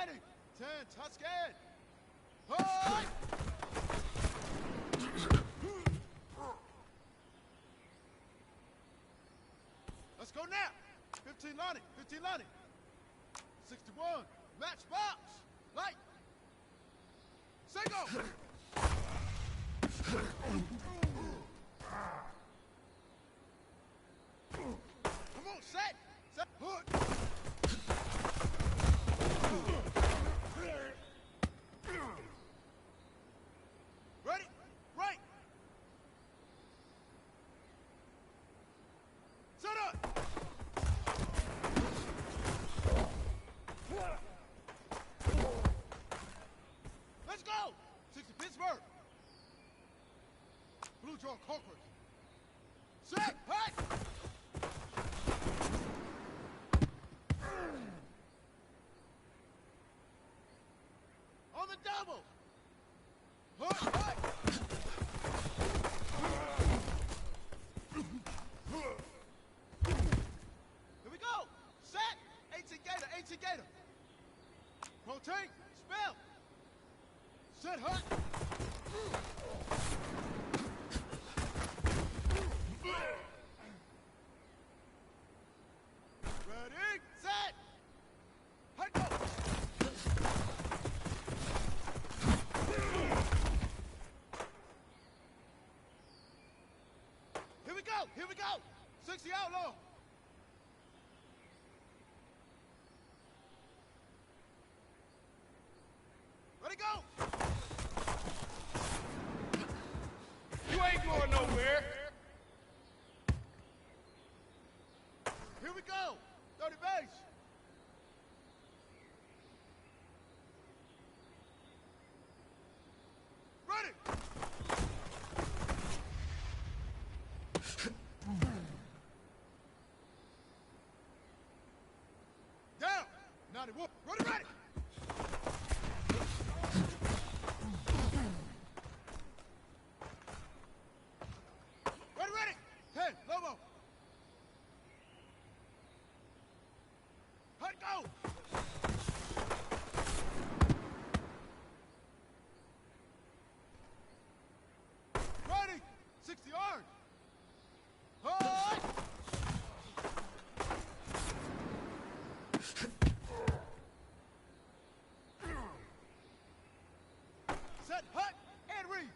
Ready. 10, Tuscan. Hold! Let's go now. 15 Lonnie, 15 Lonnie. 61, match box. Light. Single. Come on, set. Set. Hood. Ready? Right. Set up. Let's go. 60 Pittsburgh. Blue draw Corcoran. Set. Hut. On the double. Hut. Hut. Here we go. Set. 18 Gator. 18 Gator. Rotate. Spell. Set. Hut. Ready, set! Hut, go! Here we go, here we go! 60 outlaw! Ready, go! You ain't going nowhere. Here we go! 30 base! Ready! Down! 91! Ready, ready! Ready, ready! 10, Lobo! Hut, go! Ready! 60 yards! Hut! Set, hut, and read!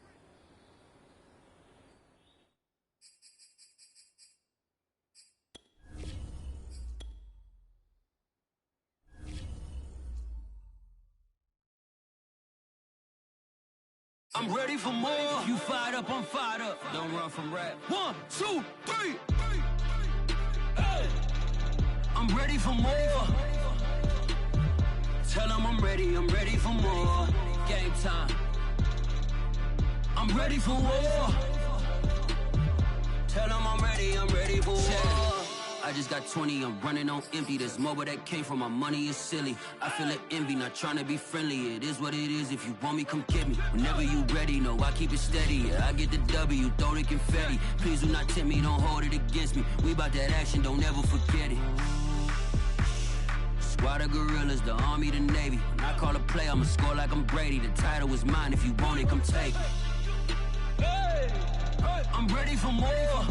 I'm ready for more. You fired up, I'm fired up. Don't run from rap. 1, 2, 3. Hey. I'm ready for more. Tell them I'm ready for more. Game time. I'm ready for war. Tell them I'm ready for war. I just got 20, I'm running on empty. This mobile that came from my money is silly. I feel it envy, not trying to be friendly. It is what it is, if you want me, come get me. Whenever you ready, no, I keep it steady. Yeah, I get the W, throw the confetti. Please do not tempt me, don't hold it against me. We bout that action, don't ever forget it. Squad of gorillas, the army, the navy. When I call a play, I'ma score like I'm Brady. The title is mine, if you want it, come take it. I'm ready for more.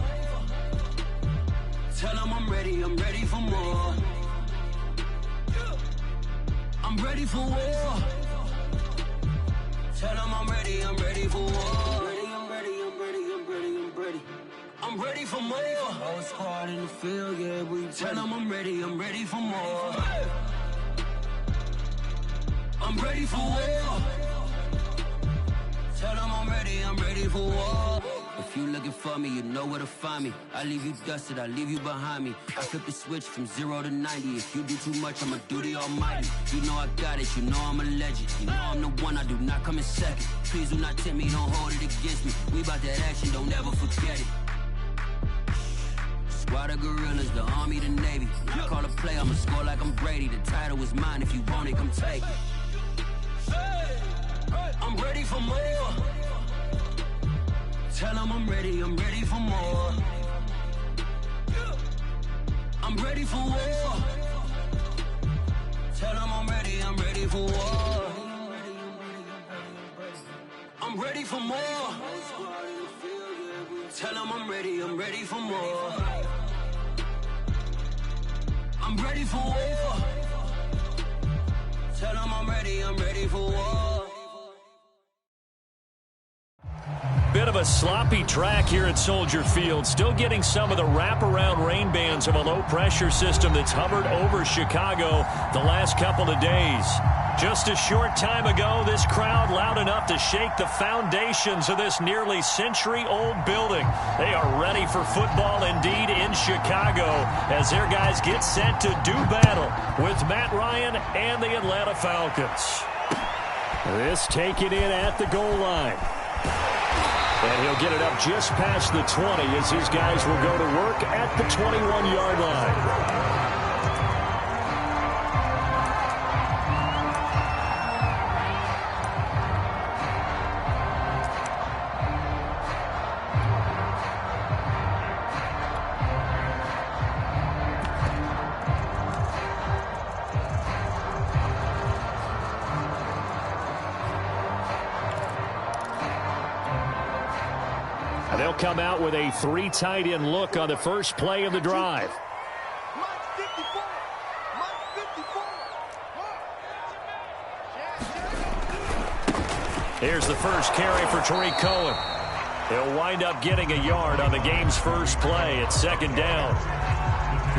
Tell them I'm ready for more. I'm ready for war. Tell them I'm ready for war. I'm ready for more. Whole squad in the field, yeah, we tell them I'm ready for more. I'm ready for war. Tell them I'm ready for war. If you looking for me, you know where to find me. I leave you dusted, I leave you behind me. I flip the switch from 0 to 90. If you do too much, I'ma do the almighty. You know I got it, you know I'm a legend. You know I'm the one, I do not come in second. Please do not tempt me, don't hold it against me. We bout that action, don't ever forget it. Squad of gorillas, the army, the navy. When I call a play, I'ma score like I'm Brady. The title is mine, if you want it, come take it. I'm ready for more. Tell them I'm ready for more. I'm ready for war. Tell them I'm ready ready for war. I'm ready for more. Tell them I'm ready for more. I'm ready for war. Tell them I'm ready for war. Bit of a sloppy track here at Soldier Field. Still getting some of the wraparound rain bands of a low-pressure system that's hovered over Chicago the last couple of days. Just a short time ago, this crowd loud enough to shake the foundations of this nearly century-old building. They are ready for football indeed in Chicago as their guys get set to do battle with Matt Ryan and the Atlanta Falcons. This taken in at the goal line. And he'll get it up just past the 20 as his guys will go to work at the 21-yard line. They'll come out with a 3 tight end look on the first play of the drive. Here's the first carry for Tariq Cohen. He'll wind up getting a yard on the game's first play at second down.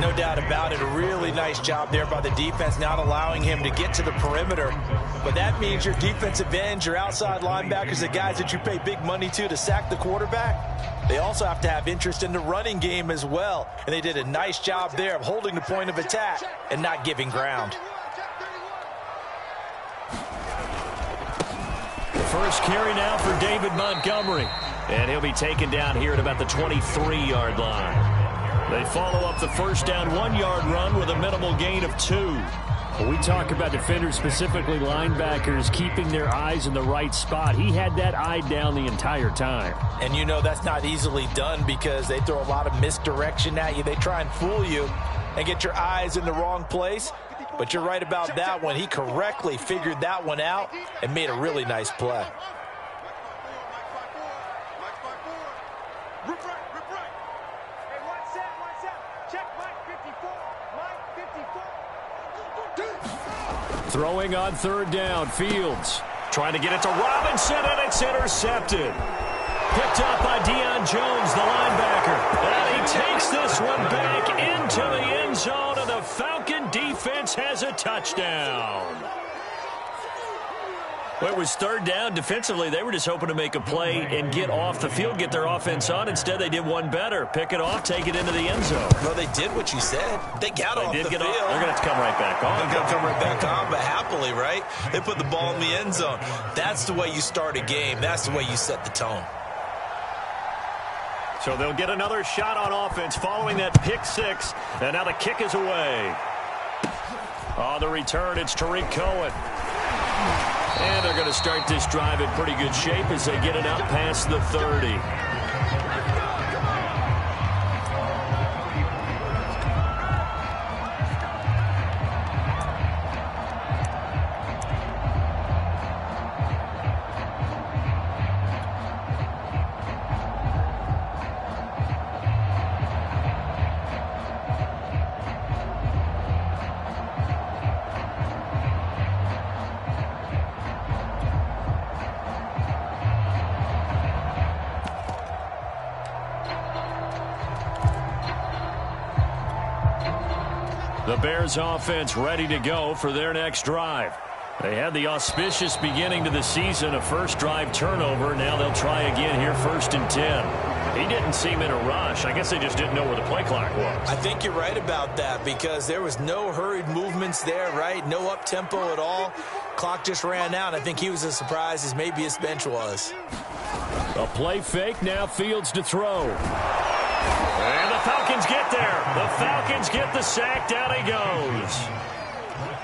No doubt about it. A really nice job there by the defense, not allowing him to get to the perimeter. But that means your defensive ends, your outside linebackers, the guys that you pay big money to sack the quarterback, they also have to have interest in the running game as well. And they did a nice job there of holding the point of attack and not giving ground. The first carry now for David Montgomery. And he'll be taken down here at about the 23-yard line. They follow up the first down 1-yard run with a minimal gain of 2. When we talk about defenders, specifically linebackers, keeping their eyes in the right spot, he had that eye down the entire time. And you know that's not easily done because they throw a lot of misdirection at you. They try and fool you and get your eyes in the wrong place. But you're right about that one. He correctly figured that one out and made a really nice play. Throwing on third down, Fields trying to get it to Robinson, and it's intercepted. Picked up by Deion Jones, the linebacker. And he takes this one back into the end zone, and the Falcon defense has a touchdown. Well, it was third down. Defensively, they were just hoping to make a play and get off the field, get their offense on. Instead, they did one better. Pick it off, take it into the end zone. Well, they did what you said. They got off the field. They're going to have to come right back on. They're going to come right back on, but happily, right? They put the ball in the end zone. That's the way you start a game. That's the way you set the tone. So they'll get another shot on offense following that pick six. And now the kick is away. On the return, it's Tariq Cohen. And they're going to start this drive in pretty good shape as they get it out past the 30. The Bears offense ready to go for their next drive. They had the auspicious beginning to the season, a first drive turnover. Now they'll try again here, 1st and 10. He didn't seem in a rush. I guess they just didn't know where the play clock was. I think you're right about that because there was no hurried movements there, right? No up-tempo at all. Clock just ran out. I think he was as surprised as maybe his bench was. A play fake, now Fields to throw. And the Falcons get there. The Falcons get the sack. Down he goes.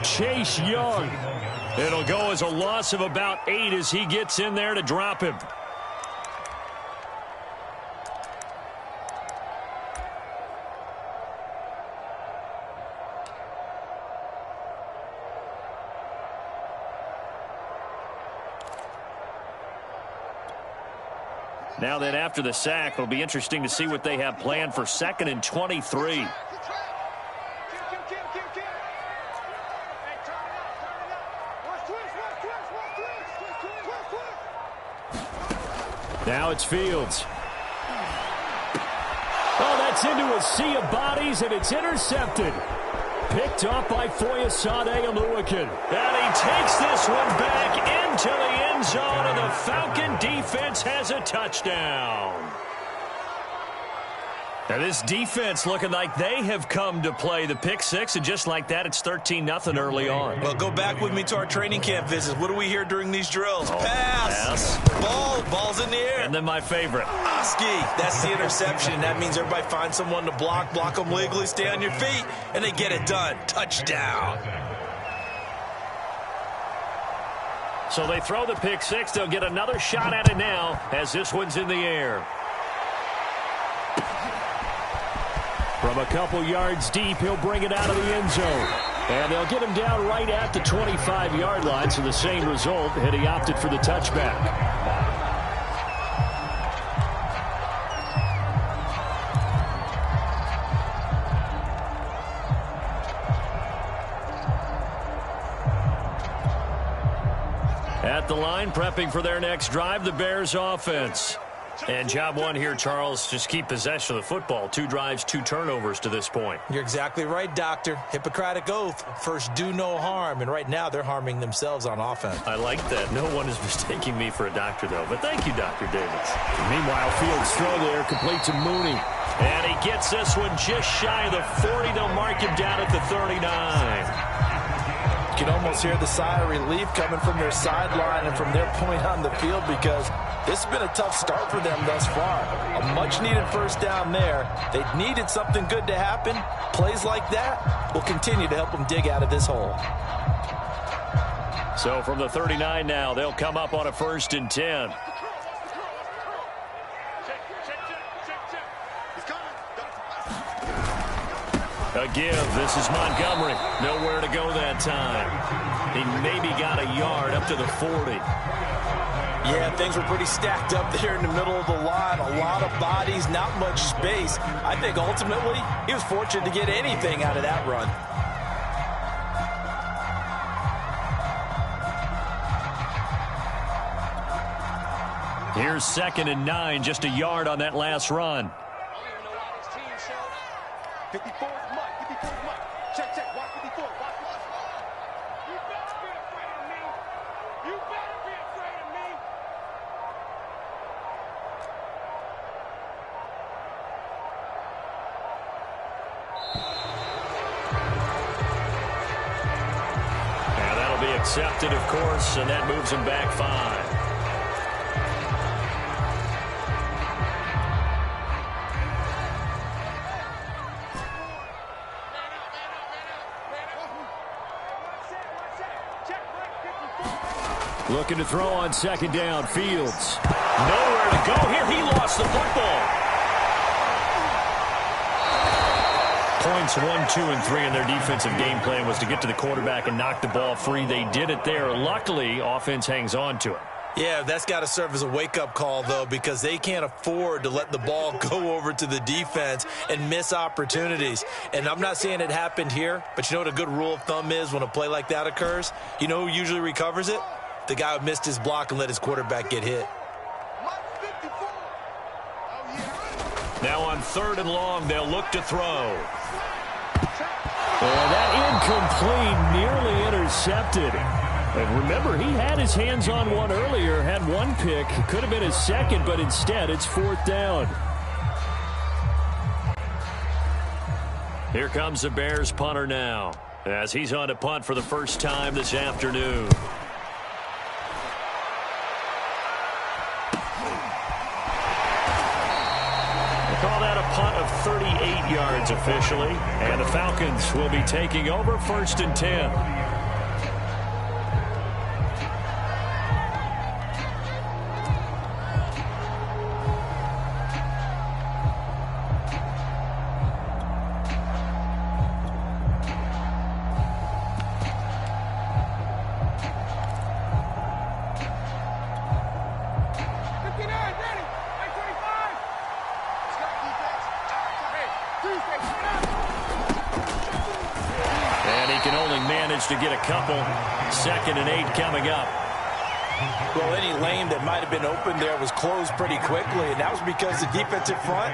Chase Young. It'll go as a loss of about 8 as he gets in there to drop him. Now then, after the sack, it'll be interesting to see what they have planned for 2nd and 23. Now it's Fields. Oh, that's into a sea of bodies, and it's intercepted. Picked up by Foyesade Oluwakin. And he takes this one back into the end zone, and the Falcon defense has a touchdown. Now this defense looking like they have come to play the pick six, and just like that, it's 13-0 early on. Well, go back with me to our training camp visits. What do we hear during these drills? Pass. Ball's in the air. And then my favorite. Oski. That's the interception. That means everybody finds someone to block them legally, stay on your feet, and they get it done. Touchdown. So they throw the pick six. They'll get another shot at it now as this one's in the air. From a couple yards deep, he'll bring it out of the end zone. And they'll get him down right at the 25-yard line, so the same result, and he opted for the touchback. At the line, prepping for their next drive, the Bears offense. And job one here, Charles, just keep possession of the football. 2 drives, 2 turnovers to this point. You're exactly right, Doctor. Hippocratic oath. First, do no harm. And right now, they're harming themselves on offense. I like that. No one is mistaking me for a doctor, though. But thank you, Dr. Davis. Meanwhile, Fields' throw there, complete to Mooney. And he gets this one just shy of the 40. They'll mark him down at the 39. You can almost hear the sigh of relief coming from their sideline and from their point on the field, because this has been a tough start for them thus far. A much-needed first down there. They needed something good to happen. Plays like that will continue to help them dig out of this hole. So from the 39 now, they'll come up on a 1st and 10. A give. This is Montgomery. Nowhere to go that time. He maybe got a yard up to the 40. Yeah, things were pretty stacked up there in the middle of the line. A lot of bodies, not much space. I think ultimately he was fortunate to get anything out of that run. Here's 2nd and 9, just a yard on that last run. 54 is Mike. 54 is Mike. Check. Watch 54. Watch 54. You better be afraid of me. You better be afraid of me. And that'll be accepted, of course, and that moves him back 5. Looking to throw on 2nd down. Fields. Nowhere to go here. He lost the football. Points 1, 2, and 3 in their defensive game plan was to get to the quarterback and knock the ball free. They did it there. Luckily, offense hangs on to it. Yeah, that's got to serve as a wake-up call, though, because they can't afford to let the ball go over to the defense and miss opportunities. And I'm not saying it happened here, but you know what a good rule of thumb is when a play like that occurs? You know who usually recovers it? The guy who missed his block and let his quarterback get hit. Now on 3rd and long, they'll look to throw. And that incomplete, nearly intercepted. And remember, he had his hands on one earlier, had one pick. Could have been his 2nd, but instead it's 4th down. Here comes the Bears punter now, as he's on to punt for the first time this afternoon. Call that a punt of 38 yards officially. And the Falcons will be taking over 1st and 10. chance to get a couple. 2nd and 8 coming up. Well, any lane that might have been open there was closed pretty quickly, and that was because the defensive front,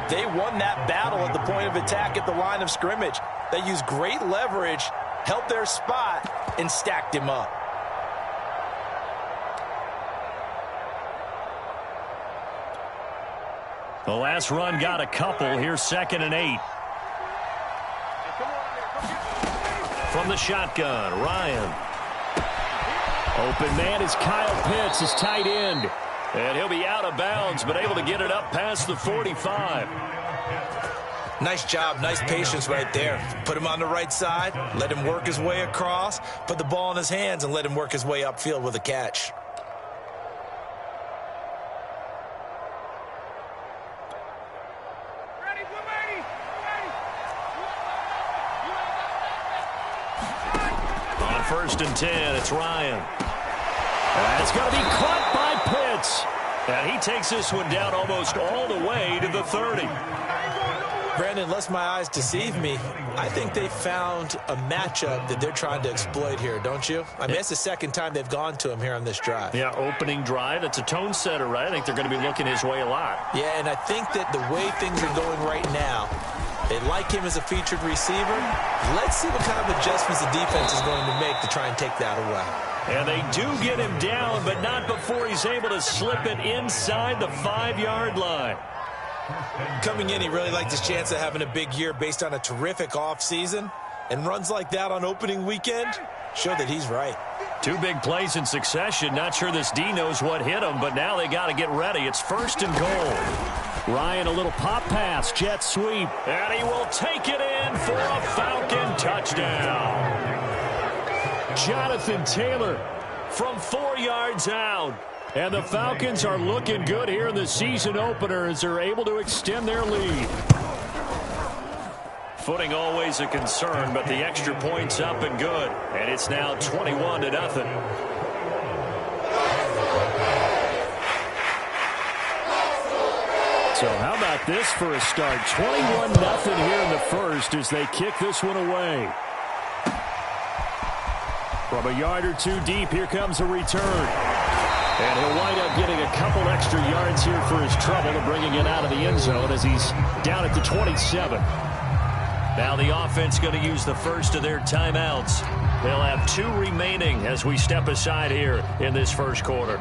they won that battle at the point of attack at the line of scrimmage. They used great leverage, held their spot, and stacked him up. The last run got a couple. Here's 2nd and 8. From the shotgun, Ryan. Open man is Kyle Pitts, his tight end. And he'll be out of bounds, but able to get it up past the 45. Nice job, nice patience right there. Put him on the right side, let him work his way across, put the ball in his hands, and let him work his way upfield with a catch. On 1st and 10, it's Ryan. That's going to be caught by Pitts. And he takes this one down almost all the way to the 30. Brandon, unless my eyes deceive me, I think they found a matchup that they're trying to exploit here, don't you? I mean, it's the 2nd time they've gone to him here on this drive. Yeah, opening drive. It's a tone setter, right? I think they're going to be looking his way a lot. Yeah, and I think that the way things are going right now, they like him as a featured receiver. Let's see what kind of adjustments the defense is going to make to try and take that away. And they do get him down, but not before he's able to slip it inside the 5-yard line. Coming in, he really liked his chance of having a big year based on a terrific offseason. And runs like that on opening weekend show that he's right. 2 big plays in succession. Not sure this D knows what hit him, but now they got to get ready. It's 1st and goal. Ryan, a little pop pass, jet sweep, and he will take it in for a Falcon touchdown. Jonathan Taylor from 4 yards out. And the Falcons are looking good here in the season opener as they're able to extend their lead. Footing always a concern, but the extra point's up and good. And it's now 21-0. So how about this for a start? 21-0 here in the first as they kick this one away. From a yard or 2 deep, here comes a return. And he'll wind up getting a couple extra yards here for his trouble to bringing it out of the end zone as he's down at the 27. Now the offense going to use the first of their timeouts. They'll have 2 remaining as we step aside here in this first quarter.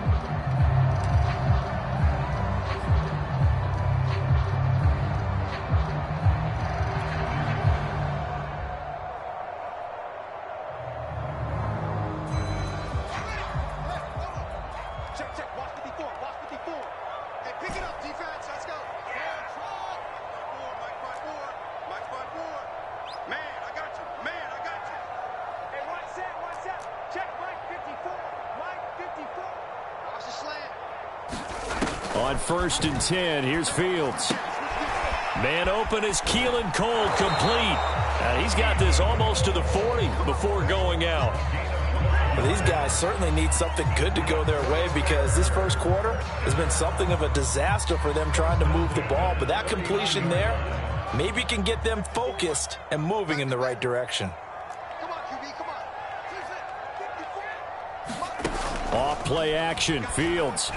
On 1st and 10, here's Fields. Man open is Keelan Cole, complete. And he's got this almost to the 40 before going out. Well, these guys certainly need something good to go their way because this first quarter has been something of a disaster for them trying to move the ball. But that completion there maybe can get them focused and moving in the right direction. Off play action, Fields.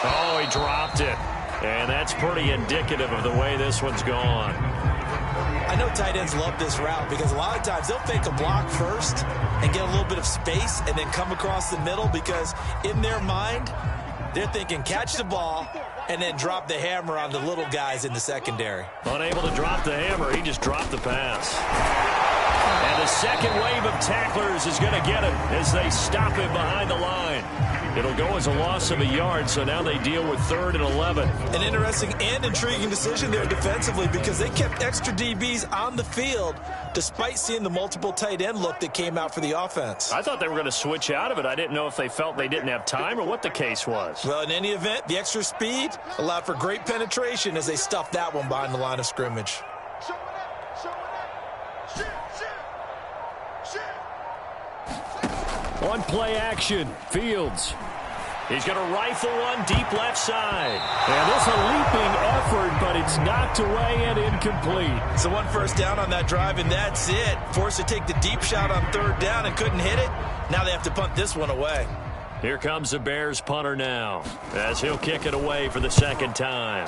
Oh, he dropped it. And that's pretty indicative of the way this one's gone. I know tight ends love this route because a lot of times they'll fake a block first and get a little bit of space and then come across the middle because in their mind, they're thinking catch the ball and then drop the hammer on the little guys in the secondary. Unable to drop the hammer, he just dropped the pass. And the second wave of tacklers is going to get him as they stop him behind the line. It'll go as a loss of a yard, so now they deal with 3rd and 11. An interesting and intriguing decision there defensively because they kept extra DBs on the field despite seeing the multiple tight end look that came out for the offense. I thought they were going to switch out of it. I didn't know if they felt they didn't have time or what the case was. Well, in any event, the extra speed allowed for great penetration as they stuffed that one behind the line of scrimmage. On play action, Fields. He's going to rifle one deep left side. And this a leaping effort, but it's knocked away and incomplete. So 1 first down on that drive, and that's it. Forced to take the deep shot on 3rd down and couldn't hit it. Now they have to punt this one away. Here comes the Bears punter now, as he'll kick it away for the 2nd time.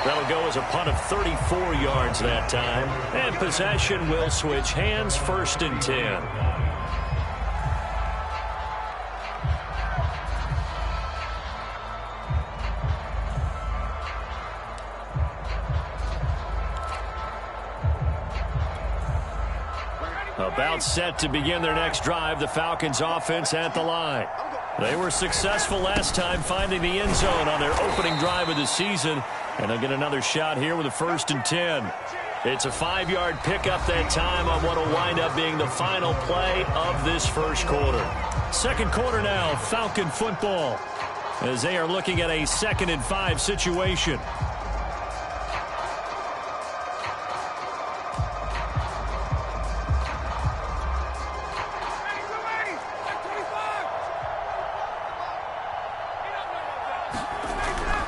That'll go as a punt of 34 yards that time. And possession will switch hands, 1st and 10. About set to begin their next drive, the Falcons offense at the line. They were successful last time finding the end zone on their opening drive of the season, and they'll get another shot here with a 1st and 10. It's a 5-yard pickup that time on what will wind up being the final play of this 1st quarter. 2nd quarter now, Falcon football, as they are looking at a 2nd and 5 situation.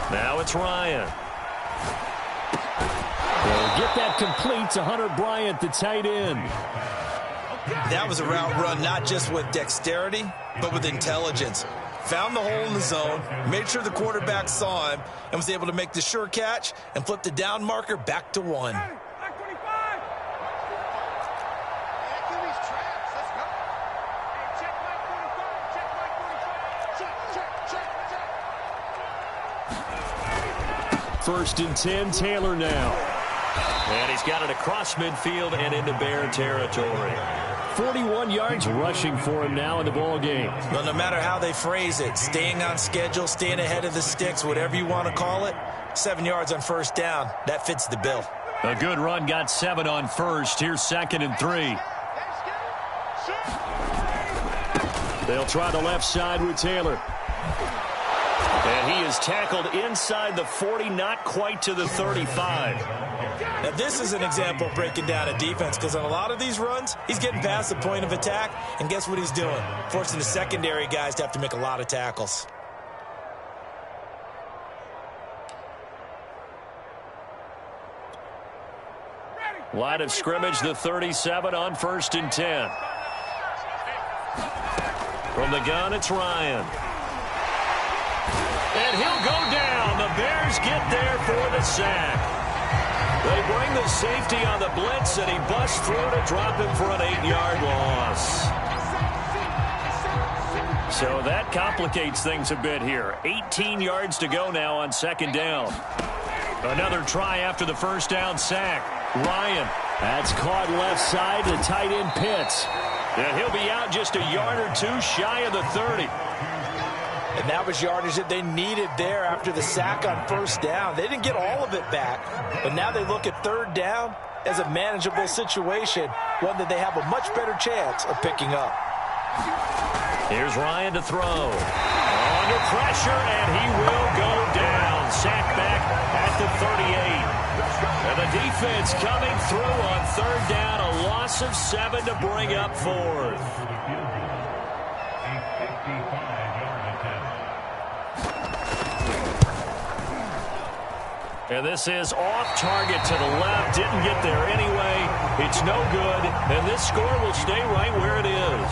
Now it's Ryan. They'll get that complete to Hunter Bryant, the tight end. That was a route run not just with dexterity, but with intelligence. Found the hole in the zone, made sure the quarterback saw him, and was able to make the sure catch and flip the down marker back to 1. First and 10, Taylor now. And he's got it across midfield and into Bear territory. 41 yards rushing for him now in the ball game. Well, no matter how they phrase it, staying on schedule, staying ahead of the sticks, whatever you want to call it, 7 yards on 1st down, that fits the bill. A good run got 7 on 1st. Here's 2nd and 3. They'll try the left side with Taylor. And he is tackled inside the 40, not quite to the 35. Now, this is an example of breaking down a defense, because on a lot of these runs, he's getting past the point of attack, and guess what he's doing? Forcing the secondary guys to have to make a lot of tackles. Line of scrimmage, the 37 on 1st and 10. From the gun, it's Ryan. And he'll go down. The Bears get there for the sack. They bring the safety on the blitz, and he busts through to drop him for an 8-yard loss. So that complicates things a bit here. 18 yards to go now on 2nd down. Another try after the 1st down sack. Ryan. That's caught left side to tight end Pitts. And he'll be out just a yard or 2 shy of the 30. And that was yardage that they needed there after the sack on 1st down. They didn't get all of it back, but now they look at 3rd down as a manageable situation, one that they have a much better chance of picking up. Here's Ryan to throw. Under pressure, and he will go down. Sack back at the 38. And the defense coming through on 3rd down. A loss of 7 to bring up 4th. And this is off target to the left. Didn't get there anyway. It's no good. And this score will stay right where it is.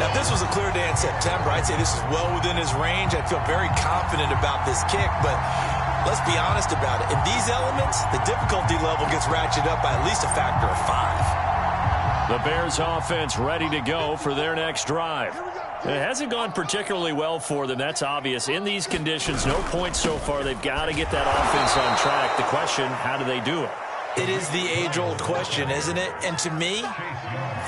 Now, if this was a clear day in September, I'd say this is well within his range. I'd feel very confident about this kick. But let's be honest about it. In these elements, the difficulty level gets ratcheted up by at least a factor of 5. The Bears offense ready to go for their next drive. It hasn't gone particularly well for them. That's obvious. In these conditions, no points so far. They've got to get that offense on track. The question, how do they do it? It is the age-old question, isn't it? And to me,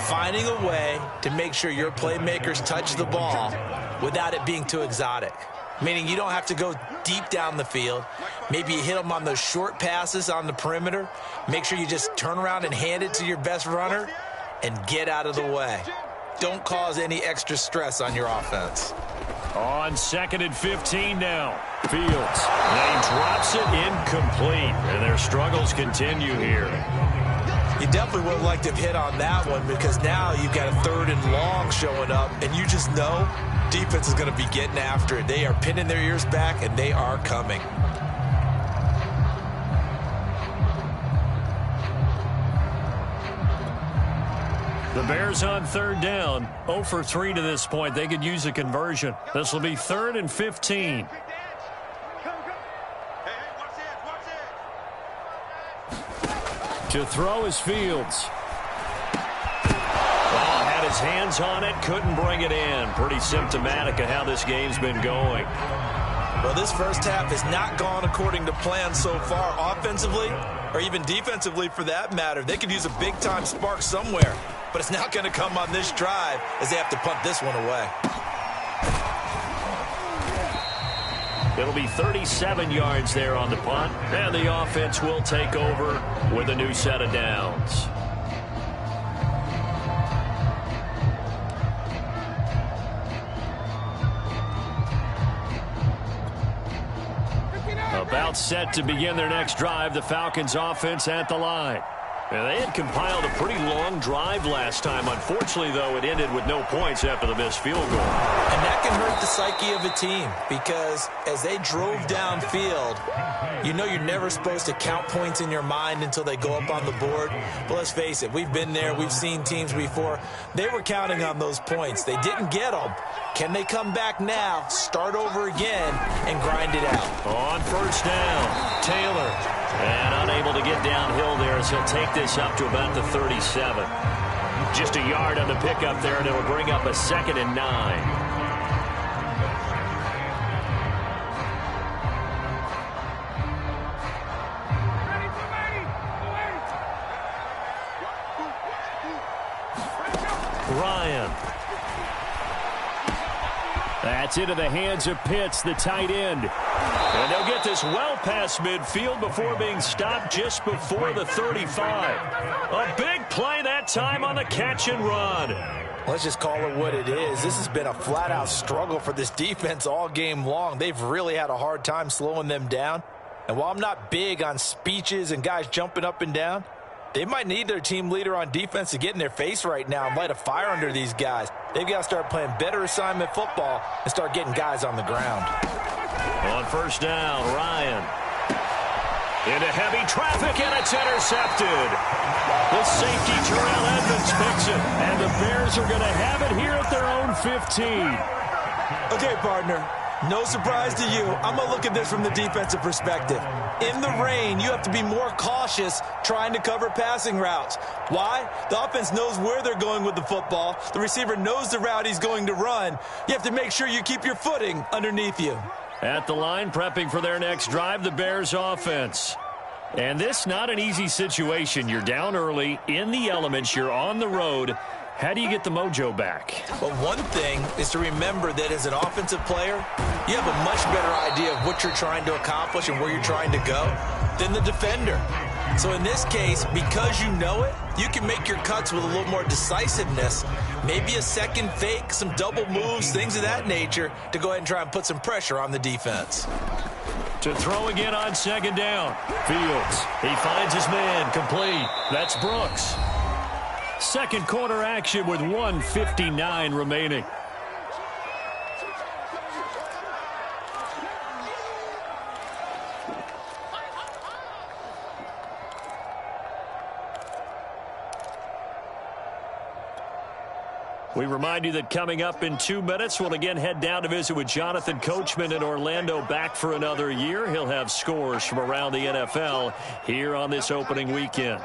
finding a way to make sure your playmakers touch the ball without it being too exotic. Meaning you don't have to go deep down the field. Maybe you hit them on those short passes on the perimeter. Make sure you just turn around and hand it to your best runner and get out of the way. Don't cause any extra stress on your offense. On 2nd and 15 now. Fields. And he drops it incomplete. And their struggles continue here. You definitely would have liked to have hit on that one because now you've got a 3rd and long showing up, and you just know defense is going to be getting after it. They are pinning their ears back, and they are coming. The Bears on 3rd down, 0 for 3 to this point. They could use a conversion. This will be 3rd and 15. To throw is Fields. Oh, had his hands on it, couldn't bring it in. Pretty symptomatic of how this game's been going. Well, this first half has not gone according to plan so far offensively, or even defensively for that matter. They could use a big-time spark somewhere, but it's not going to come on this drive as they have to punt this one away. It'll be 37 yards there on the punt, and the offense will take over with a new set of downs. About set to begin their next drive, the Falcons offense at the line. And they had compiled a pretty long drive last time. Unfortunately, though, it ended with no points after the missed field goal. And that can hurt the psyche of a team because as they drove downfield, you know you're never supposed to count points in your mind until they go up on the board. But let's face it, we've been there. We've seen teams before. They were counting on those points. They didn't get them. Can they come back now, start over again, and grind it out? On 1st down, Taylor. And unable to get downhill there as he'll take this up to about the 37. Just a yard on the pickup there, and it'll bring up a 2nd and 9. Ryan. That's into the hands of Pitts, the tight end. And they'll get this well past midfield before being stopped just before the 35. A big play that time on the catch and run. Let's just call it what it is. This has been a flat-out struggle for this defense all game long. They've really had a hard time slowing them down. And while I'm not big on speeches and guys jumping up and down, they might need their team leader on defense to get in their face right now and light a fire under these guys. They've got to start playing better assignment football and start getting guys on the ground. On 1st down, Ryan. Into heavy traffic, and it's intercepted. The safety, Terrell Edmonds, picks it. And the Bears are going to have it here at their own 15. Okay, partner. No surprise to you. I'm going to look at this from the defensive perspective. In the rain, you have to be more cautious trying to cover passing routes. Why? The offense knows where they're going with the football. The receiver knows the route he's going to run. You have to make sure you keep your footing underneath you. At the line, prepping for their next drive, the Bears offense. And this not an easy situation. You're down early, in the elements, you're on the road. How do you get the mojo back? Well, one thing is to remember that as an offensive player, you have a much better idea of what you're trying to accomplish and where you're trying to go than the defender. So in this case, because you know it, you can make your cuts with a little more decisiveness, maybe a second fake, some double moves, things of that nature, to go ahead and try and put some pressure on the defense. To throw again on 2nd down. Fields, he finds his man, complete. That's Brooks. Second quarter action with 1:59 remaining. We remind you that coming up in 2 minutes, we'll again head down to visit with Jonathan Coachman in Orlando, back for another year. He'll have scores from around the NFL here on this opening weekend.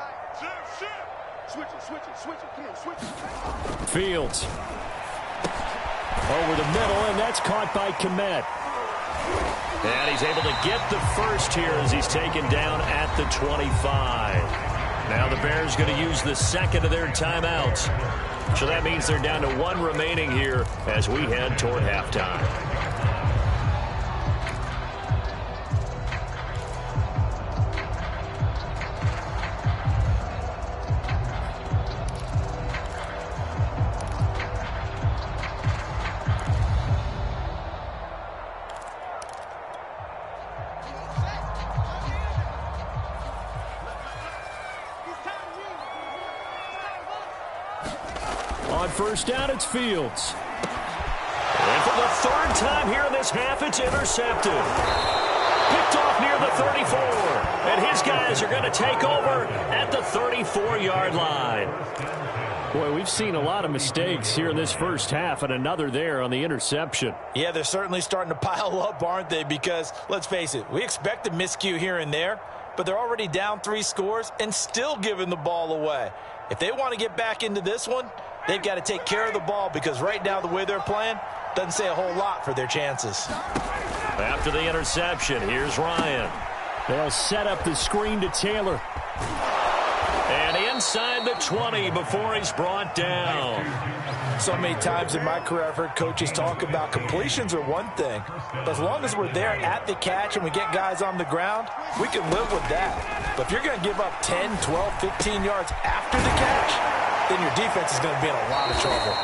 Fields. Over the middle, and that's caught by Kmet. And he's able to get the first here as he's taken down at the 25. Now the Bears going to use the second of their timeouts. So that means they're down to 1 remaining here as we head toward halftime. first down, it's Fields. And for the third time here in this half, it's intercepted. Picked off near the 34. And his guys are going to take over at the 34-yard line. Boy, we've seen a lot of mistakes here in this first half, and another there on the interception. Yeah, they're certainly starting to pile up, aren't they? Because, let's face it, we expect a miscue here and there, but they're already down 3 scores and still giving the ball away. If they want to get back into this one, they've got to take care of the ball, because right now the way they're playing doesn't say a whole lot for their chances. After the interception, here's Ryan. They'll set up the screen to Taylor. And inside the 20 before he's brought down. So many times in my career I've heard coaches talk about completions are one thing, but as long as we're there at the catch and we get guys on the ground, we can live with that. But if you're going to give up 10, 12, 15 yards after the catch, then your defense is going to be in a lot of trouble.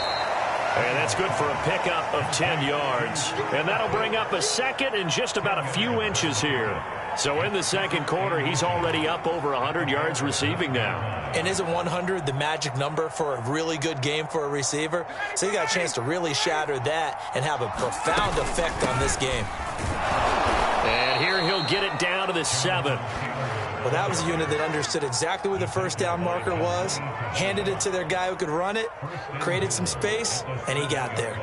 And that's good for a pickup of 10 yards. And that'll bring up a second and just about a few inches here. So in the second quarter, he's already up over 100 yards receiving now. And isn't 100 the magic number for a really good game for a receiver? So you got a chance to really shatter that and have a profound effect on this game. And here he'll get it down to the 7. Well, that was a unit that understood exactly where the first down marker was, handed it to their guy who could run it, created some space, and he got there.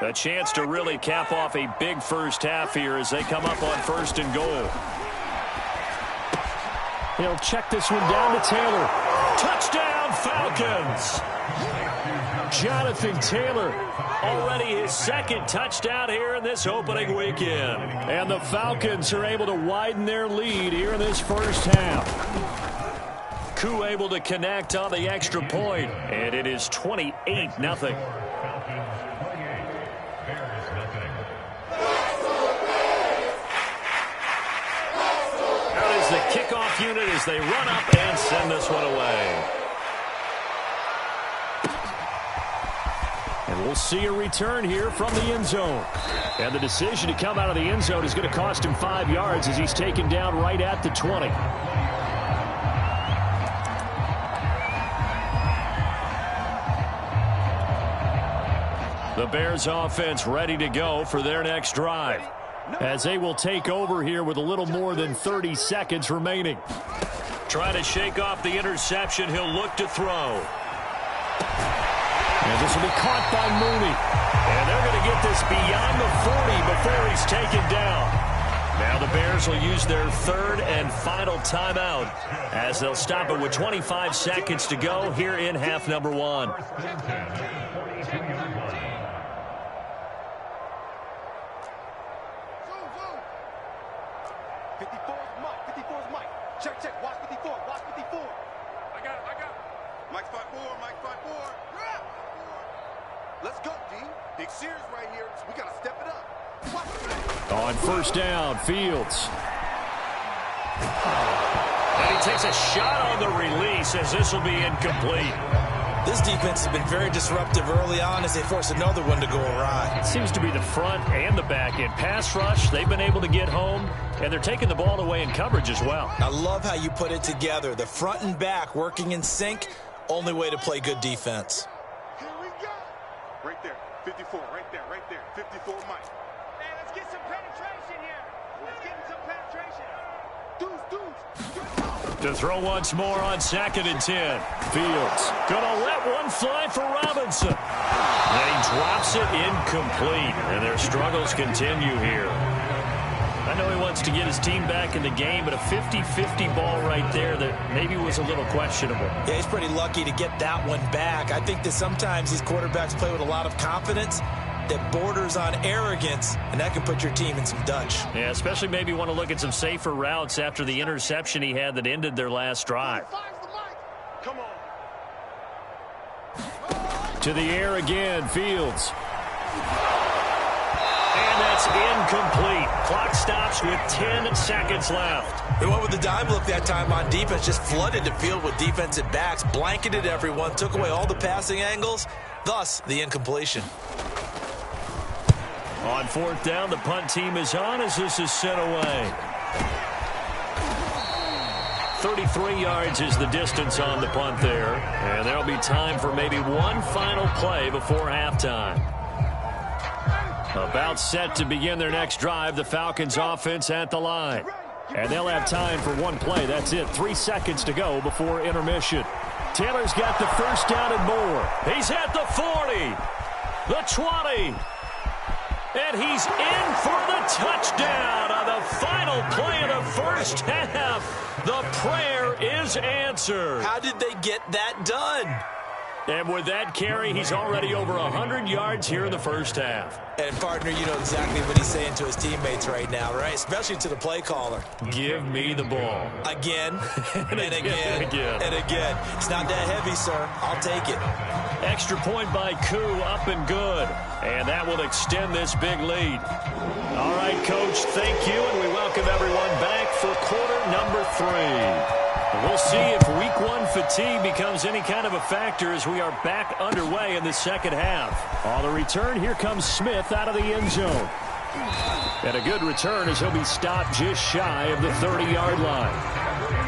A chance to really cap off a big first half here as they come up on 1st and goal. He'll check this one down to Taylor. Touchdown, Falcons! Jonathan Taylor. Already his second touchdown here in this opening weekend. And the Falcons are able to widen their lead here in this first half. Koo able to connect on the extra point, and it is 28-0. The kickoff unit as they run up and send this one away. And we'll see a return here from the end zone. And the decision to come out of the end zone is going to cost him 5 yards as he's taken down right at the 20. The Bears offense ready to go for their next drive, as they will take over here with a little more than 30 seconds remaining. Trying to shake off the interception. He'll look to throw. And this will be caught by Mooney. And they're going to get this beyond the 40 before he's taken down. Now the Bears will use their 3rd and final timeout as they'll stop it with 25 seconds to go here in half number 1. Check, check. Watch 54. Watch 54. I got it. Mike's 5-4. Mike's 5-4. Let's go, D. Big series right here. We got to step it up. On first down, Fields. And he takes a shot on the release as this will be incomplete. This defense has been very disruptive early on as they force another one to go awry. It seems to be the front and the back end. Pass rush, they've been able to get home, and they're taking the ball away in coverage as well. I love how you put it together. The front and back working in sync, only way to play good defense. Here we go. Right there, 54, right there, 54, Mike. Hey, let's get some penetration here. Let's get some penetration. Dudes. To throw once more on 2nd and 10. Fields gonna let one fly for Robinson. And he drops it incomplete. And their struggles continue here. I know he wants to get his team back in the game, but a 50-50 ball right there that maybe was a little questionable. Yeah, he's pretty lucky to get that one back. I think that sometimes these quarterbacks play with a lot of confidence that borders on arrogance, and that can put your team in some Dutch. Yeah, especially maybe want to look at some safer routes after the interception he had that ended their last drive. Come on. To the air again, Fields. And that's incomplete. Clock stops with 10 seconds left. They went with the dime look that time on defense, just flooded the field with defensive backs, blanketed everyone, took away all the passing angles, thus the incompletion. On 4th down, the punt team is on as this is sent away. 33 yards is the distance on the punt there. And there'll be time for maybe one final play before halftime. About set to begin their next drive, the Falcons offense at the line. And they'll have time for one play. That's it. 3 seconds to go before intermission. Taylor's got the first down and more. He's at the 40, the 20, and he's in for the touchdown on the final play of the first half. The prayer is answered. How did they get that done? And with that carry, he's already over 100 yards here in the first half. And, partner, you know exactly what he's saying to his teammates right now, right? Especially to the play caller. Give me the ball. Again, and again, and again. It's not that heavy, sir. I'll take it. Extra point by Koo, up and good. And that will extend this big lead. All right, Coach, thank you, and we welcome everyone back for quarter number 3. We'll see if week 1 fatigue becomes any kind of a factor as we are back underway in the second half. On the return, here comes Smith out of the end zone. And a good return as he'll be stopped just shy of the 30-yard line.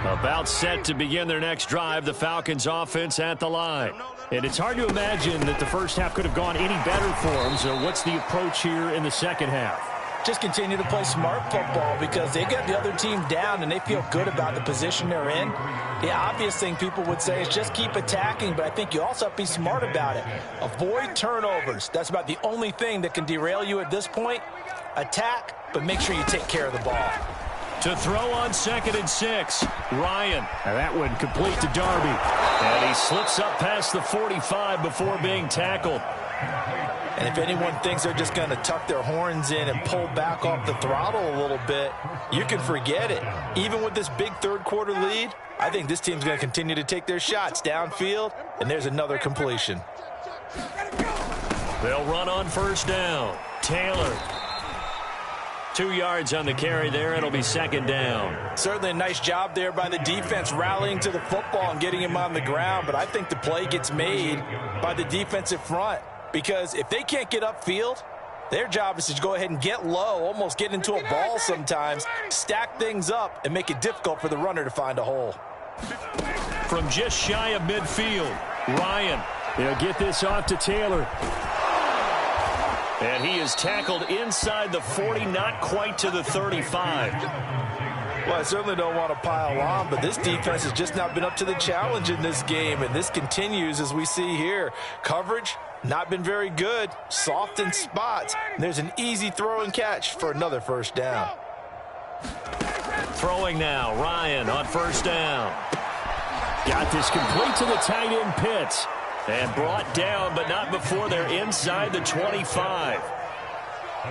About set to begin their next drive, the Falcons offense at the line. And it's hard to imagine that the first half could have gone any better for them. So what's the approach here in the second half? Just continue to play smart football because they got the other team down and they feel good about the position they're in. The obvious thing people would say is just keep attacking, but I think you also have to be smart about it. Avoid turnovers. That's about the only thing that can derail you at this point. Attack, but make sure you take care of the ball. To throw on 2nd and 6, Ryan. And that one complete to Darby. And he slips up past the 45 before being tackled. And if anyone thinks they're just going to tuck their horns in and pull back off the throttle a little bit, you can forget it. Even with this big third-quarter lead, I think this team's going to continue to take their shots downfield, and there's another completion. They'll run on first down. Taylor. 2 yards on the carry there. It'll be second down. Certainly a nice job there by the defense rallying to the football and getting him on the ground, but I think the play gets made by the defensive front because if they can't get upfield, their job is to go ahead and get low, almost get into a ball sometimes, stack things up, and make it difficult for the runner to find a hole. From just shy of midfield, Ryan. They'll get this off to Taylor. And he is tackled inside the 40, not quite to the 35. Well, I certainly don't want to pile on, but this defense has just not been up to the challenge in this game, and this continues as we see here. Coverage, not been very good, soft in spots. And there's an easy throw and catch for another first down. Throwing now, Ryan on first down. Got this complete to the tight end Pitts. And brought down, but not before they're inside the 25.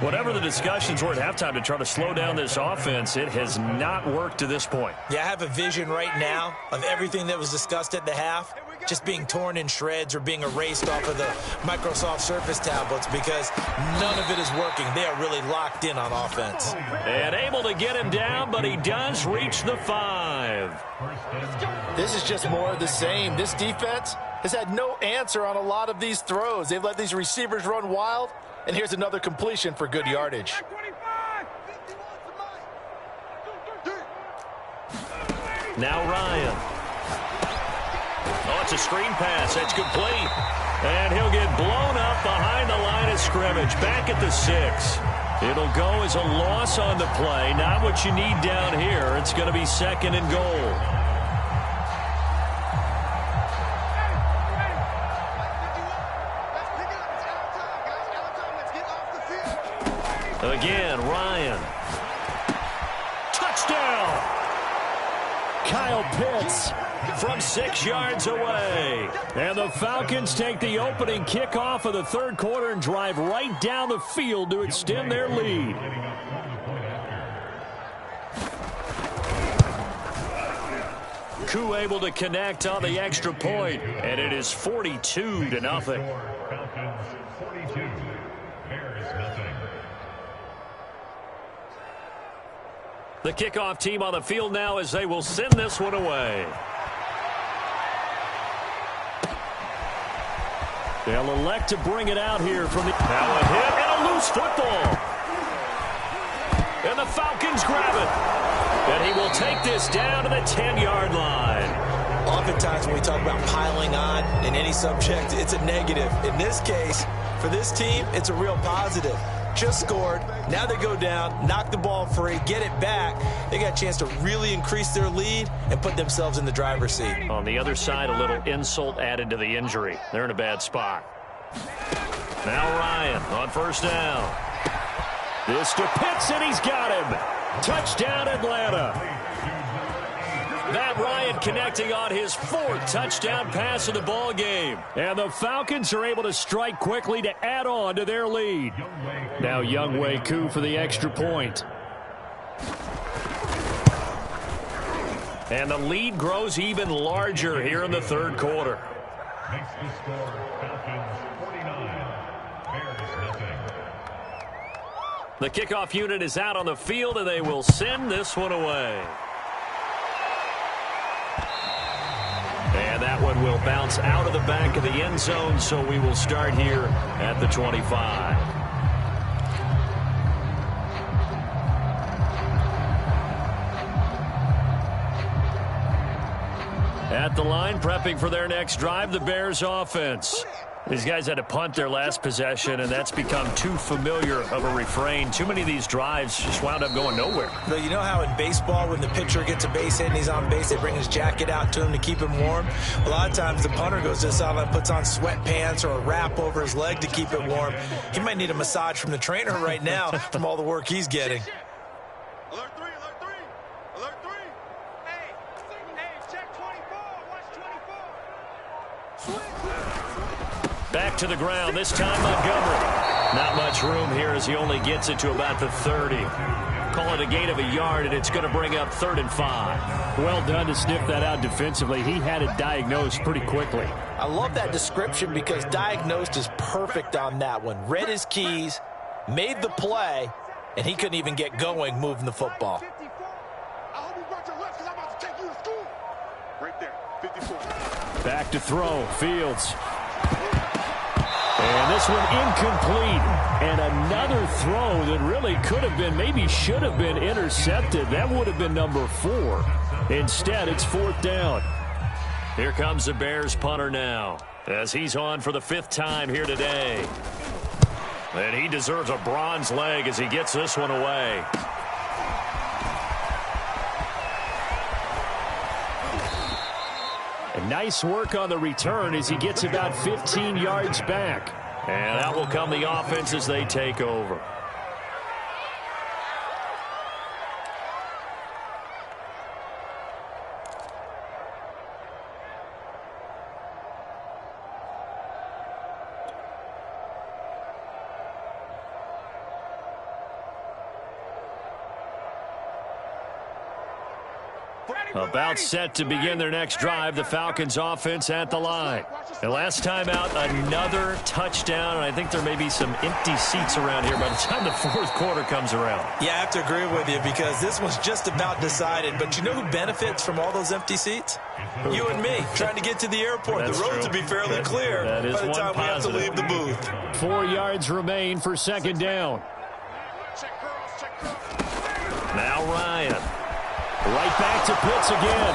Whatever the discussions were at halftime to try to slow down this offense, it has not worked to this point. Yeah, I have a vision right now of everything that was discussed at the half just being torn in shreds or being erased off of the Microsoft Surface tablets because none of it is working. They are really locked in on offense. And able to get him down, but he does reach the 5. This is just more of the same. This defense has had no answer on a lot of these throws. They've let these receivers run wild, and here's another completion for good yardage. Now Ryan. Oh, it's a screen pass. That's complete. And he'll get blown up behind the line of scrimmage. Back at the 6. It'll go as a loss on the play. Not what you need down here. It's going to be 2nd and goal. Again, Ryan. Touchdown! Kyle Pitts from 6 yards away. And the Falcons take the opening kickoff of the third quarter and drive right down the field to extend their lead. Koo able to connect on the extra point, and it is 42-0. The kickoff team on the field now as they will send this one away. They'll elect to bring it out here from the... Now a hit and a loose football. And the Falcons grab it. And he will take this down to the 10-yard line. Oftentimes when we talk about piling on in any subject, it's a negative. In this case, for this team, it's a real positive. Just scored. Now they go down, knock the ball free, get it back. They got a chance to really increase their lead and put themselves in the driver's seat. On the other side, a little insult added to the injury. They're in a bad spot. Now Ryan on first down. This to Pitts, and he's got him. Touchdown, Atlanta. Matt Ryan connecting on his 4th touchdown pass of the ball game. And the Falcons are able to strike quickly to add on to their lead. Now Younghoe Koo for the extra point. And the lead grows even larger here in the 3rd quarter. Makes the score Falcons 49, Bears nothing. The kickoff unit is out on the field, and they will send this one away. And that one will bounce out of the back of the end zone, so we will start here at the 25. At the line, prepping for their next drive, the Bears offense. These guys had to punt their last possession, and that's become too familiar of a refrain. Too many of these drives just wound up going nowhere. But you know how in baseball, when the pitcher gets a base hit and he's on base, they bring his jacket out to him to keep him warm? A lot of times the punter goes to the sideline, puts on sweatpants or a wrap over his leg to keep it warm. He might need a massage from the trainer right now from all the work he's getting. Alert 3, alert 3, alert 3. Hey, check 24, watch 24. Back to the ground, this time Montgomery. Not much room here as he only gets it to about the 30. Call it a gain of a yard, and it's going to bring up 3rd and 5. Well done to sniff that out defensively. He had it diagnosed pretty quickly. I love that description because diagnosed is perfect on that one. Read his keys, made the play, and he couldn't even get going moving the football. I hope you brought your lunch because I'm about to take you to school. Right there, 54. Back to throw, Fields. And this one incomplete. And another throw that really could have been, maybe should have been intercepted. That would have been number 4. Instead, it's 4th down. Here comes the Bears punter now as he's on for the 5th time here today. And he deserves a bronze leg as he gets this one away. And nice work on the return as he gets about 15 yards back. And out will come the offense as they take over. About set to begin their next drive, the Falcons offense at the line. And last time out, another touchdown, and I think there may be some empty seats around here by the time the 4th quarter comes around. Yeah, I have to agree with you because this one's just about decided. But you know who benefits from all those empty seats? You and me, trying to get to the airport. That's the roads true. will be fairly clear That is by the time one we have to positive. leave the booth. 4 yards remain for 2nd down. Check girls, check girls. Now Ryan. Right back to Pitts again.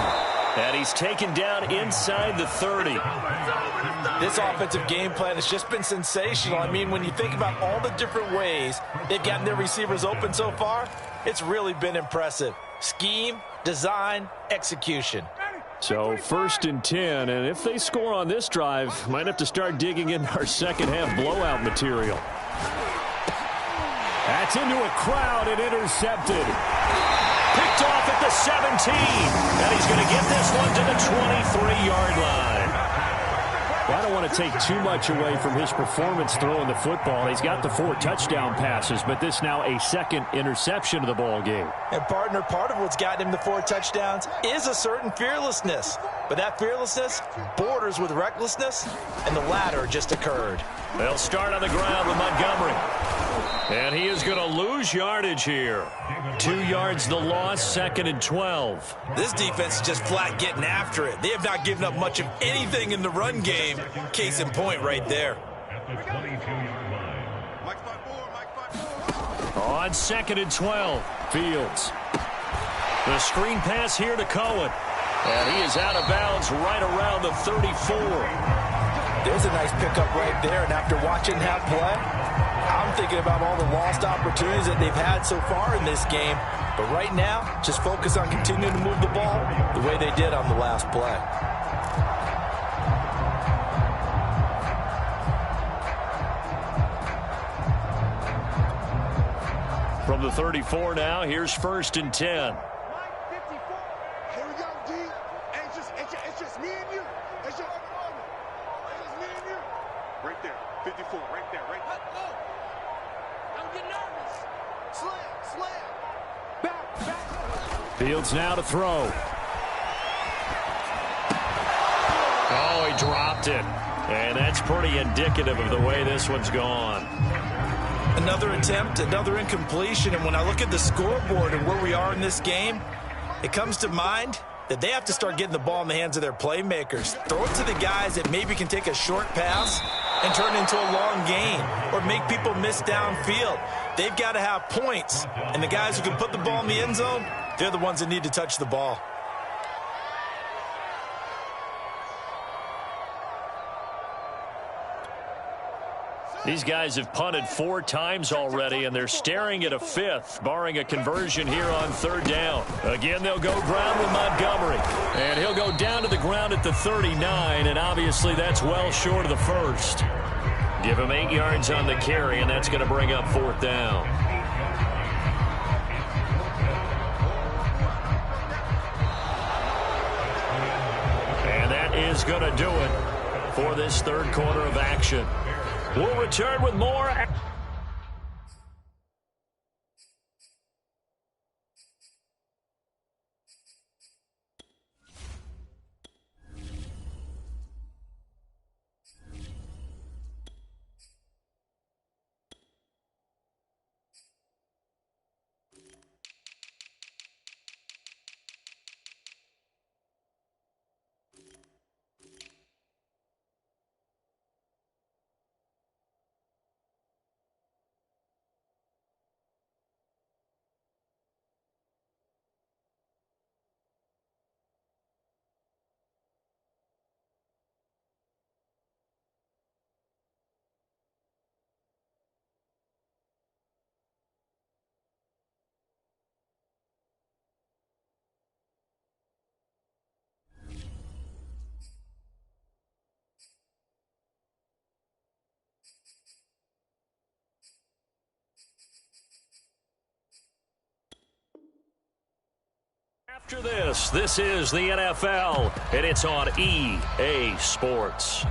And he's taken down inside the 30. This offensive game plan has just been sensational. I mean, when you think about all the different ways they've gotten their receivers open so far, it's really been impressive. Scheme, design, execution. So 1st and 10, and if they score on this drive, might have to start digging in our second half blowout material. That's into a crowd and intercepted. Picked off at the 17. And he's going to get this one to the 23-yard line. Well, I don't want to take too much away from his performance throwing the football. He's got the 4 touchdown passes, but this now a 2nd interception of the ball game. And partner, part of what's gotten him the 4 touchdowns is a certain fearlessness. But that fearlessness borders with recklessness, and the latter just occurred. They'll start on the ground with Montgomery. And he is going to lose yardage here. 2 yards the loss, 2nd and 12. This defense is just flat getting after it. They have not given up much of anything in the run game. Case in point right there. At the 22-yard line. On 2nd and 12, Fields. The screen pass here to Cohen. And he is out of bounds right around the 34. There's a nice pickup right there, and after watching that play, I'm thinking about all the lost opportunities that they've had so far in this game. But right now, just focus on continuing to move the ball the way they did on the last play. From the 34 now, here's 1st and 10. It's just me and you. It's just me and you. Right there. 54. Right there. Right there. Don't get nervous. Slam. Back. Fields now to throw. Oh, he dropped it. And that's pretty indicative of the way this one's gone. Another attempt, another incompletion, and when I look at the scoreboard and where we are in this game, it comes to mind that they have to start getting the ball in the hands of their playmakers. Throw it to the guys that maybe can take a short pass and turn it into a long gain or make people miss downfield. They've got to have points, and the guys who can put the ball in the end zone, they're the ones that need to touch the ball. These guys have punted 4 times already, and they're staring at a 5th, barring a conversion here on 3rd down. Again, they'll go ground with Montgomery, and he'll go down to the ground at the 39, and obviously that's well short of the 1st. Give him 8 yards on the carry, and that's going to bring up 4th down. And that is going to do it for this 3rd quarter of action. We'll return with more. After this is the NFL, and it's on EA Sports.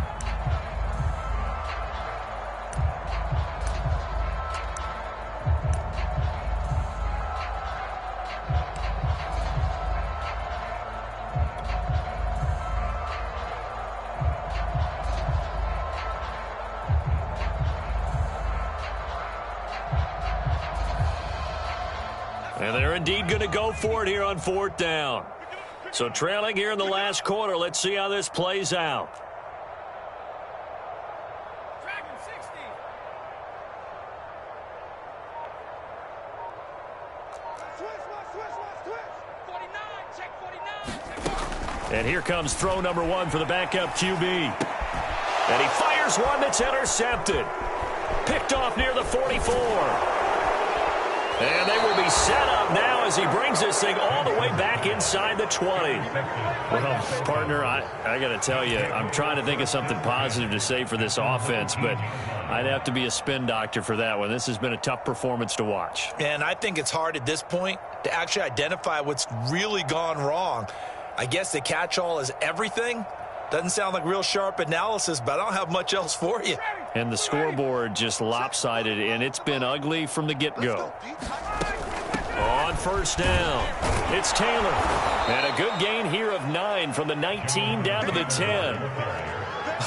And they're indeed going to go for it here on 4th down. So trailing here in the last quarter. Let's see how this plays out. Dragon 60. Switch. 49. Check 49. And here comes throw number 1 for the backup QB. And he fires one that's intercepted. Picked off near the 44. And they will be set up now as he brings this thing all the way back inside the 20. Well, partner, I got to tell you, I'm trying to think of something positive to say for this offense, but I'd have to be a spin doctor for that one. This has been a tough performance to watch. And I think it's hard at this point to actually identify what's really gone wrong. I guess the catch-all is everything. Doesn't sound like real sharp analysis, but I don't have much else for you. And the scoreboard just lopsided, and it's been ugly from the get-go. On 1st down, it's Taylor. And a good gain here of 9 from the 19 down to the 10.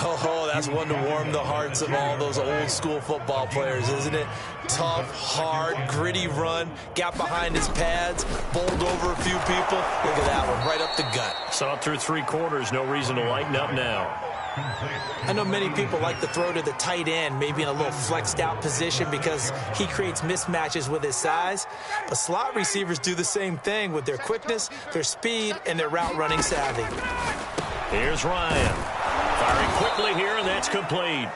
Oh, that's one to warm the hearts of all those old school football players, isn't it? Tough, hard, gritty run, got behind his pads, bowled over a few people. Look at that one, right up the gut. Saw it through 3 quarters, no reason to lighten up now. I know many people like to throw to the tight end, maybe in a little flexed out position because he creates mismatches with his size. But slot receivers do the same thing with their quickness, their speed, and their route running savvy. Here's Ryan. Firing quickly here, and that's complete.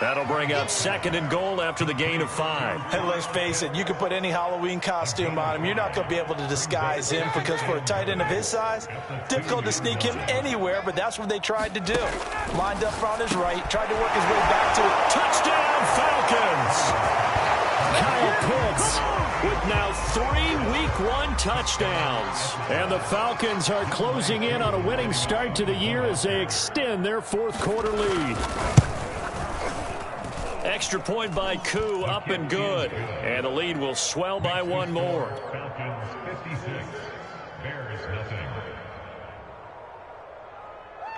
That'll bring up 2nd and goal after the gain of 5. Hey, let's face it, you can put any Halloween costume on him. You're not going to be able to disguise him because for a tight end of his size, difficult to sneak him anywhere, but that's what they tried to do. Lined up on his right, tried to work his way back to it. Touchdown, Falcons! Kyle Pitts with now 3 Week 1 touchdowns. And the Falcons are closing in on a winning start to the year as they extend their 4th quarter lead. Extra point by Koo, up and good. And the lead will swell by 1 more. Falcons 56, Bears nothing.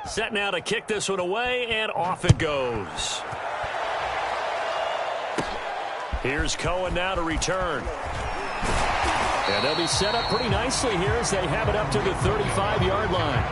Set now to kick this one away, and off it goes. Here's Cohen now to return. And they'll be set up pretty nicely here as they have it up to the 35-yard line.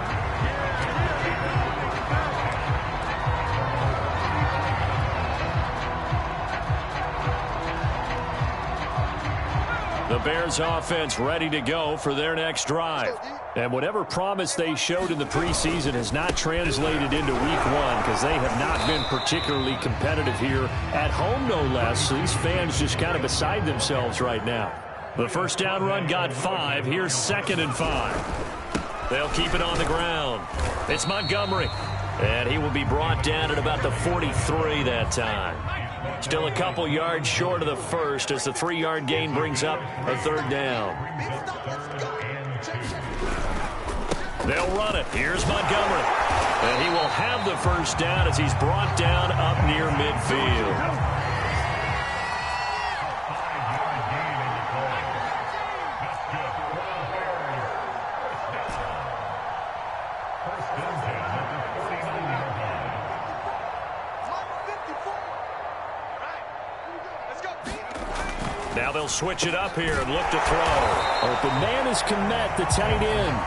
The Bears offense ready to go for their next drive. And whatever promise they showed in the preseason has not translated into week 1 because they have not been particularly competitive here at home, no less. So these fans just kind of beside themselves right now. The first down run got 5. Here's 2nd and 5. They'll keep it on the ground. It's Montgomery. And he will be brought down at about the 43 that time. Still a couple yards short of the first as the 3-yard gain brings up a 3rd down. They'll run it. Here's Montgomery. And he will have the first down as he's brought down up near midfield. Now they'll switch it up here and look to throw. Open man is Kmet, the tight end.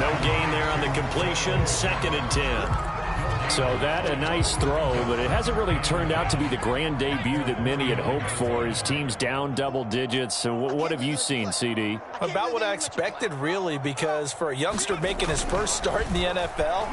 No gain there on the completion. 2nd and 10. So that a nice throw, but it hasn't really turned out to be the grand debut that many had hoped for. His team's down double digits. So what have you seen, CD? About what I expected, really, because for a youngster making his first start in the NFL,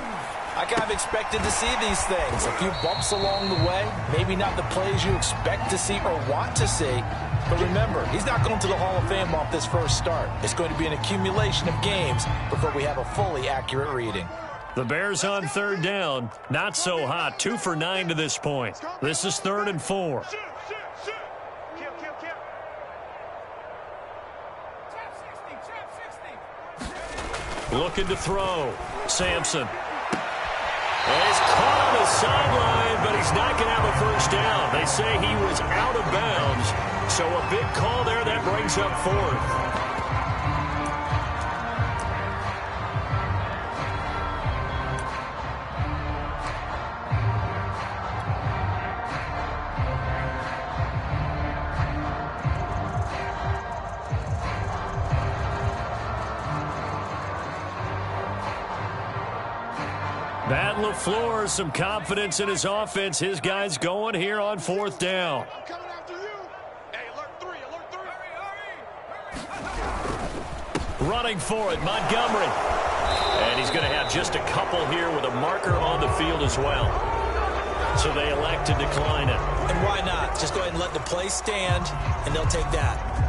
I kind of expected to see these things. A few bumps along the way, maybe not the plays you expect to see or want to see. But remember, he's not going to the Hall of Fame off this first start. It's going to be an accumulation of games before we have a fully accurate reading. The Bears on 3rd down. Not so hot. 2 for 9 to this point. This is 3rd and 4. Looking to throw. Sampson. And he's caught on the sideline, but he's not going to have a first down. They say he was out of bounds. So a big call there that brings up 4th. Matt LaFleur, some confidence in his offense. His guys going here on 4th down. I'm coming after you. Hey, alert 3, alert 3. Running for it, Montgomery. And he's going to have just a couple here with a marker on the field as well. So they elect to decline it. And why not? Just go ahead and let the play stand, and they'll take that.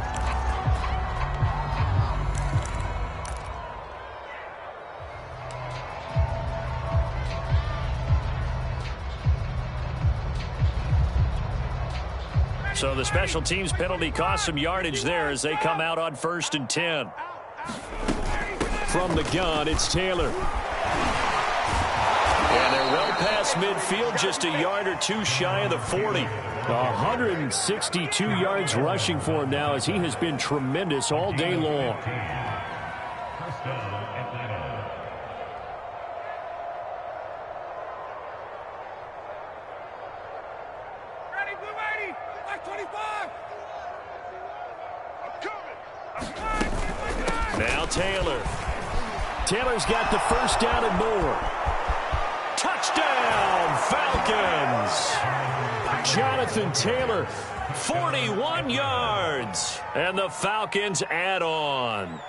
So the special teams penalty cost some yardage there as they come out on 1st and 10. From the gun, it's Taylor. And they're well past midfield, just a yard or 2 shy of the 40. 162 yards rushing for him now as he has been tremendous all day long. First down, Atlanta. Taylor. Taylor's got the first down and more. Touchdown, Falcons. Jonathan Taylor, 41 yards. And the Falcons add on.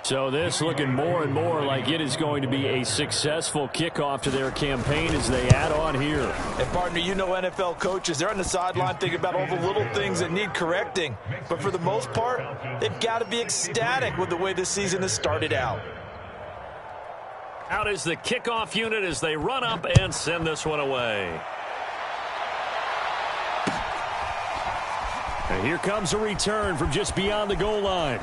So this looking more and more like it is going to be a successful kickoff to their campaign as they add on here. And pardon me, you know NFL coaches, they're on the sideline thinking about all the little things that need correcting. But for the most part, they've got to be ecstatic with the way this season has started out. Out is the kickoff unit as they run up and send this one away. And here comes a return from just beyond the goal line.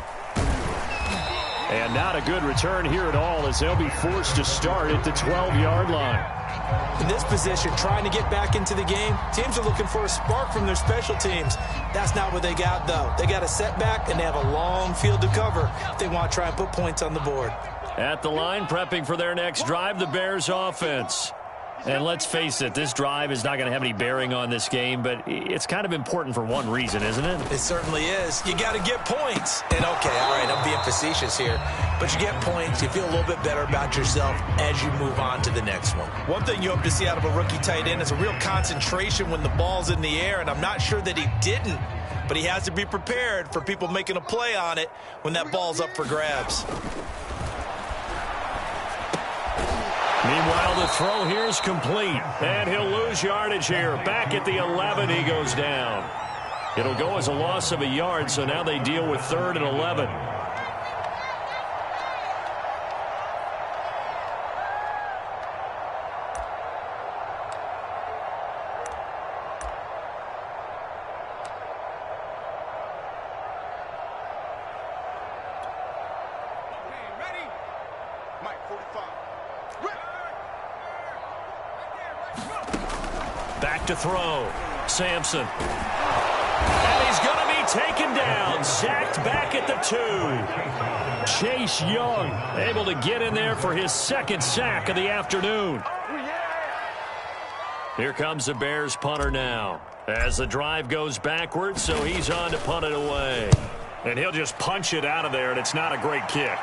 And not a good return here at all as they'll be forced to start at the 12-yard line. In this position, trying to get back into the game, teams are looking for a spark from their special teams. That's not what they got, though. They got a setback, and they have a long field to cover if they want to try and put points on the board. At the line, prepping for their next drive, the Bears offense. And let's face it, this drive is not going to have any bearing on this game, but it's kind of important for one reason, isn't it? It certainly is. You got to get points. And, okay, all right, I'm being facetious here. But you get points, you feel a little bit better about yourself as you move on to the next one. One thing you hope to see out of a rookie tight end is a real concentration when the ball's in the air, and I'm not sure that he didn't. But he has to be prepared for people making a play on it when that ball's up for grabs. Meanwhile, the throw here is complete, and he'll lose yardage here. Back at the 11, he goes down. It'll go as a loss of a yard, so now they deal with 3rd and 11. Back to throw. Sampson. And he's going to be taken down. Sacked back at the 2. Chase Young able to get in there for his 2nd sack of the afternoon. Here comes the Bears punter now. As the drive goes backwards, so he's on to punt it away. And he'll just punch it out of there, and it's not a great kick.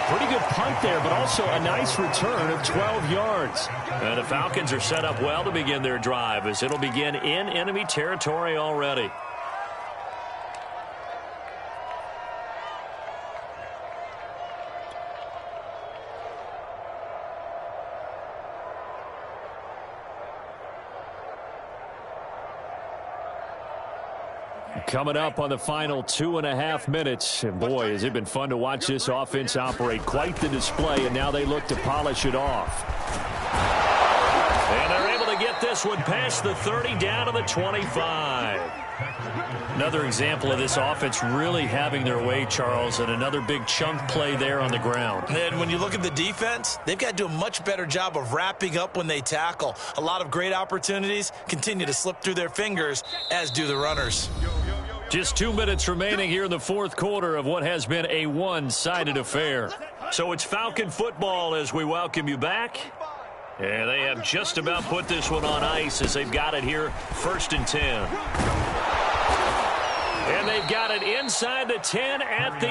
Pretty good punt there, but also a nice return of 12 yards. And the Falcons are set up well to begin their drive as it'll begin in enemy territory already. Coming up on the final 2.5 minutes. And boy, has it been fun to watch this offense operate. Quite the display, and now they look to polish it off. And they're able to get this one past the 30 down to the 25. Another example of this offense really having their way, Charles, and another big chunk play there on the ground. And when you look at the defense, they've got to do a much better job of wrapping up when they tackle. A lot of great opportunities continue to slip through their fingers, as do the runners. Just 2 minutes remaining here in the 4th quarter of what has been a one-sided affair. So it's Falcon football as we welcome you back. And they have just about put this one on ice as they've got it here 1st and 10. And they've got it inside the 10 at the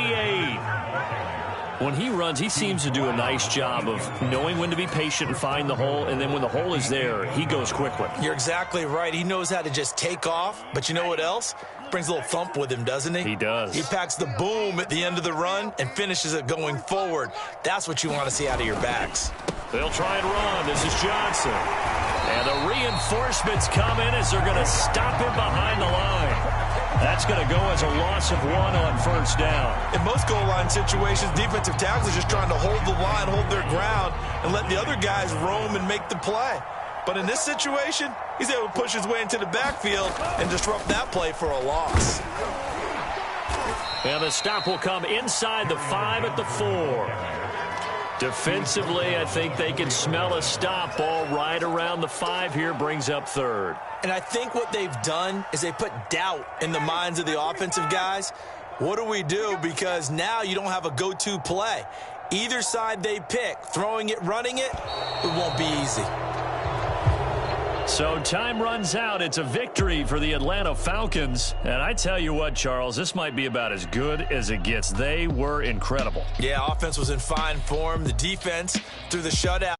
8. When he runs, he seems to do a nice job of knowing when to be patient and find the hole, and then when the hole is there, he goes quickly. You're exactly right. He knows how to just take off, but you know what else? Brings a little thump with him, doesn't he? He does. He packs the boom at the end of the run and finishes it going forward. That's what you want to see out of your backs. They'll try and run. This is Johnson. And the reinforcements come in as they're going to stop him behind the line. That's going to go as a loss of 1 on 1st down. In most goal line situations, defensive tackles are just trying to hold the line, hold their ground, and let the other guys roam and make the play. But in this situation, he's able to push his way into the backfield and disrupt that play for a loss. And the stop will come inside the 5 at the 4. Defensively, I think they can smell a stop ball right around the 5 here, brings up 3rd. And I think what they've done is they put doubt in the minds of the offensive guys. What do we do? Because now you don't have a go-to play. Either side they pick, throwing it, running it, it won't be easy. So time runs out. It's a victory for the Atlanta Falcons. And I tell you what, Charles, this might be about as good as it gets. They were incredible. Yeah, offense was in fine form. The defense through the shutout.